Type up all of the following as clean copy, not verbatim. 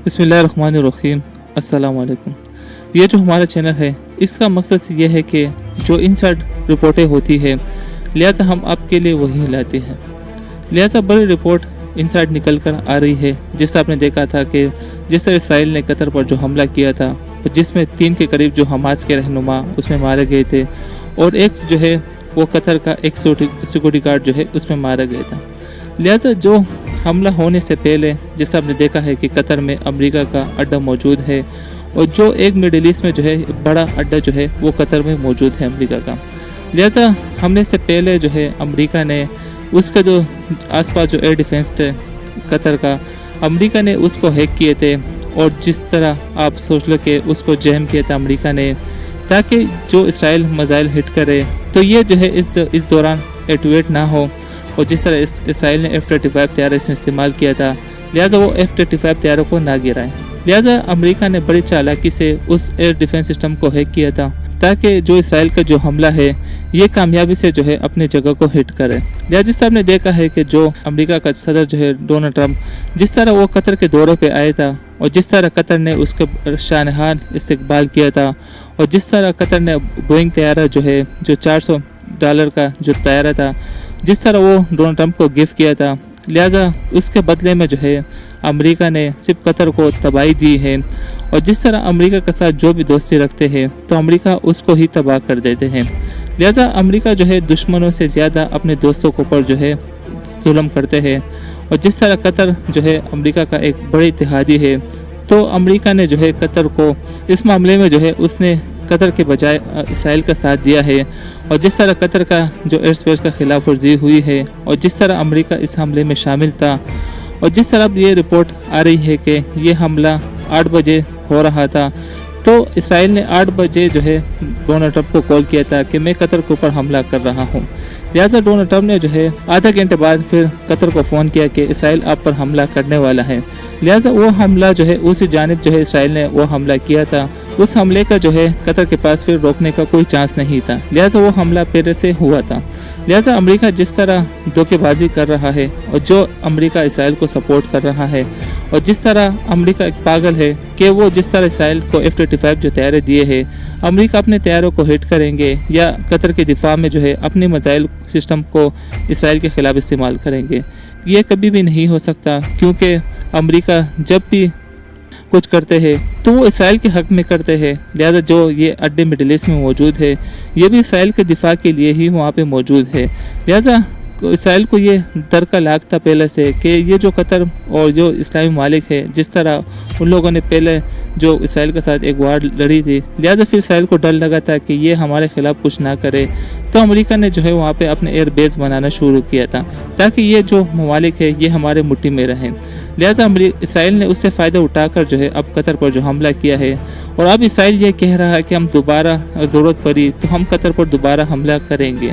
بسم اللہ الرحمن الرحیم۔ السلام علیکم۔ یہ جو ہمارا چینل ہے اس کا مقصد یہ ہے کہ جو انسائڈ رپورٹیں ہوتی ہے لہٰذا ہم آپ کے لیے وہی لاتے ہیں۔ لہٰذا بڑی رپورٹ انسائڈ نکل کر آ رہی ہے، جس سے آپ نے دیکھا تھا کہ جس طرح اسرائیل نے قطر پر جو حملہ کیا تھا جس میں 3 کے قریب جو حماس کے رہنما اس میں مارے گئے تھے، اور ایک جو ہے وہ قطر کا ایک سیکورٹی گارڈ جو ہے اس میں مارا گیا تھا۔ لہٰذا جو حملہ ہونے سے پہلے جیسا آپ نے دیکھا ہے کہ قطر میں امریکہ کا اڈا موجود ہے، اور جو ایک مڈل ایسٹ میں جو ہے بڑا اڈا جو ہے وہ قطر میں موجود ہے امریکہ کا۔ لہٰذا حملے سے پہلے جو ہے امریکہ نے اس کا جو آس پاس جو ایئر ڈیفنس ہے قطر کا، امریکہ نے اس کو ہیک کیے تھے، اور جس طرح آپ سوچ لو کہ اس کو جیم کیا تھا امریکہ نے تاکہ جو اسرائیل میزائل ہٹ کرے تو یہ جو ہے اس دوران ایکٹیویٹ نہ ہو، اور جس طرح اسرائیل نے F-35 طیارہ اس میں استعمال کیا تھا لہٰذا وہ F-35 طیاروں کو نہ گرائے۔ لہٰذا امریکہ نے بڑی چالاکی سے اس ایئر ڈیفنس سسٹم کو ہیک کیا تھا تاکہ جو اسرائیل کا جو حملہ ہے یہ کامیابی سے جو ہے اپنی جگہ کو ہٹ کرے۔ لہٰذا جس طرح ہم نے دیکھا ہے کہ جو امریکہ کا صدر جو ہے ڈونلڈ ٹرمپ جس طرح وہ قطر کے دورے پہ آیا تھا، اور جس طرح قطر نے اس کا شانہان استقبال کیا تھا، اور جس طرح قطر نے بوئنگ طیارہ جو ہے جو $400 کا جو طیارہ تھا جس طرح وہ ڈونلڈ ٹرمپ کو گفٹ کیا تھا، لہٰذا اس کے بدلے میں جو ہے امریکہ نے صرف قطر کو تباہی دی ہے، اور جس طرح امریکہ کے ساتھ جو بھی دوستی رکھتے ہیں تو امریکہ اس کو ہی تباہ کر دیتے ہیں۔ لہٰذا امریکہ جو ہے دشمنوں سے زیادہ اپنے دوستوں کے اوپر جو ہے ظلم کرتے ہیں، اور جس طرح قطر جو ہے امریکہ کا ایک بڑے اتحادی ہے تو امریکہ نے جو ہے قطر کو اس معاملے میں جو ہے اس نے قطر کے بجائے اسرائیل کا ساتھ دیا ہے، اور جس طرح قطر کا جو ایئر اسپیس کا خلاف ورزی ہوئی ہے، اور جس طرح امریکہ اس حملے میں شامل تھا، اور جس طرح اب یہ رپورٹ آ رہی ہے کہ یہ حملہ 8 بجے ہو رہا تھا، تو اسرائیل نے 8 بجے جو ہے ڈونلڈ ٹرمپ کو کال کیا تھا کہ میں قطر کے اوپر حملہ کر رہا ہوں۔ لہٰذا ڈونلڈ ٹرمپ نے جو ہے آدھا گھنٹے بعد پھر قطر کو فون کیا کہ اسرائیل آپ پر حملہ کرنے والا ہے۔ لہٰذا وہ حملہ جو ہے اسی جانب جو ہے اسرائیل نے وہ حملہ کیا تھا، اس حملے کا جو ہے قطر کے پاس پھر روکنے کا کوئی چانس نہیں تھا، لہٰذا وہ حملہ پہلے سے ہوا تھا۔ لہٰذا امریکہ جس طرح دھوکے بازی کر رہا ہے، اور جو امریکہ اسرائیل کو سپورٹ کر رہا ہے، اور جس طرح امریکہ ایک پاگل ہے کہ وہ جس طرح اسرائیل کو F-35 جو طیارے دیے ہیں، امریکہ اپنے طیاروں کو ہٹ کریں گے یا قطر کے دفاع میں جو ہے اپنے میزائل سسٹم کو اسرائیل کے خلاف استعمال کریں گے، یہ کبھی بھی نہیں ہو سکتا، کیونکہ امریکہ جب بھی کچھ کرتے ہیں تو وہ اسرائیل کے حق میں کرتے ہیں۔ لہذا جو یہ اڈے مڈل ایسٹ میں موجود ہے یہ بھی اسرائیل کے دفاع کے لیے ہی وہاں پہ موجود ہے۔ لہذا اسرائیل کو یہ ڈر کا لاگ تھا پہلے سے کہ یہ جو قطر اور جو اسلامی ممالک ہے جس طرح ان لوگوں نے پہلے جو اسرائیل کے ساتھ ایک وار لڑی تھی، لہذا پھر اسرائیل کو ڈر لگا تھا کہ یہ ہمارے خلاف کچھ نہ کرے، تو امریکہ نے جو ہے وہاں پہ اپنے ایئر بیس بنانا شروع کیا تھا تاکہ یہ جو ممالک ہے یہ ہمارے مٹھی میں رہیں۔ لہٰذا اسرائیل نے اس سے فائدہ اٹھا کر جو ہے اب قطر پر جو حملہ کیا ہے، اور اب اسرائیل یہ کہہ رہا ہے کہ ہم دوبارہ ضرورت پڑی تو ہم قطر پر دوبارہ حملہ کریں گے۔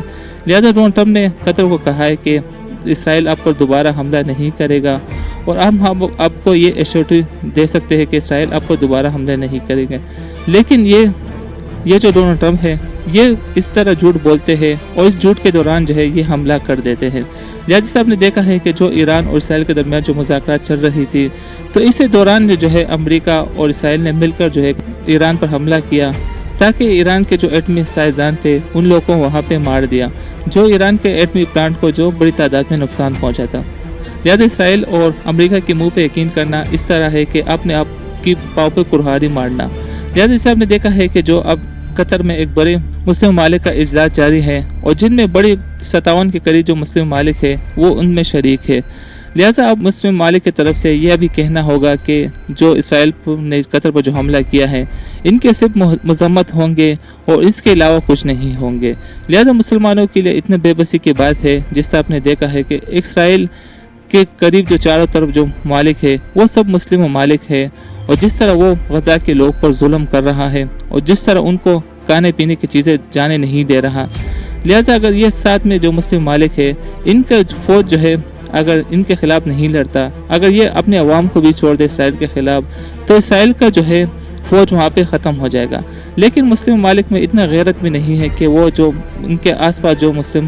لہٰذا ڈونلڈ ٹرمپ نے قطر کو کہا ہے کہ اسرائیل آپ پر دوبارہ حملہ نہیں کرے گا، اور ہم آپ کو یہ ایشورٹی دے سکتے ہیں کہ اسرائیل آپ کو دوبارہ حملہ نہیں کرے گا۔ لیکن یہ جو ڈونلڈ ٹرمپ ہے یہ اس طرح جھوٹ بولتے ہیں، اور اس جھوٹ کے دوران جو ہے یہ حملہ کر دیتے ہیں۔ لہٰذا جیسے آپ نے دیکھا ہے کہ جو ایران اور اسرائیل کے درمیان جو مذاکرات چل رہی تھی، تو اسی دوران جو ہے امریکہ اور اسرائیل نے مل کر جو ہے ایران پر حملہ کیا تاکہ ایران کے جو ایٹمی سائنسدان تھے ان لوگوں کو وہاں پہ مار دیا، جو ایران کے ایٹمی پلانٹ کو جو بڑی تعداد میں نقصان پہنچا تھا۔ لہٰذا اسرائیل اور امریکہ کے منہ پہ یقین کرنا اس طرح ہے کہ اپنے آپ کی پاؤں پہ کلہاڑی مارنا۔ لہٰذا جیسے آپ نے دیکھا ہے کہ جو اب قطر میں ایک بڑے مسلم ممالک کا اجلاس جاری ہے، اور جن میں بڑی 57 کے قریب جو مسلم ممالک ہے وہ ان میں شریک ہے۔ لہٰذا اب مسلم ممالک کی طرف سے یہ بھی کہنا ہوگا کہ جو اسرائیل نے قطر پر جو حملہ کیا ہے ان کے صرف مذمت ہوں گے اور اس کے علاوہ کچھ نہیں ہوں گے۔ لہٰذا مسلمانوں کے لیے اتنے بے بسی کی بات ہے، جس طرح آپ نے دیکھا ہے کہ اسرائیل کے قریب جو چاروں طرف جو ممالک ہے وہ سب مسلم ممالک ہے، اور جس طرح وہ غزہ کے لوگ پر ظلم کر رہا ہے، اور جس طرح ان کو کھانے پینے کی چیزیں جانے نہیں دے رہا۔ لہٰذا اگر یہ ساتھ میں جو مسلم ممالک ہے ان کا فوج جو ہے اگر ان کے خلاف نہیں لڑتا، اگر یہ اپنے عوام کو بھی چھوڑ دے اسرائیل کے خلاف، تو اسرائیل کا جو ہے فوج وہاں پہ ختم ہو جائے گا۔ لیکن مسلم ممالک میں اتنا غیرت بھی نہیں ہے کہ وہ جو ان کے آس پاس جو مسلم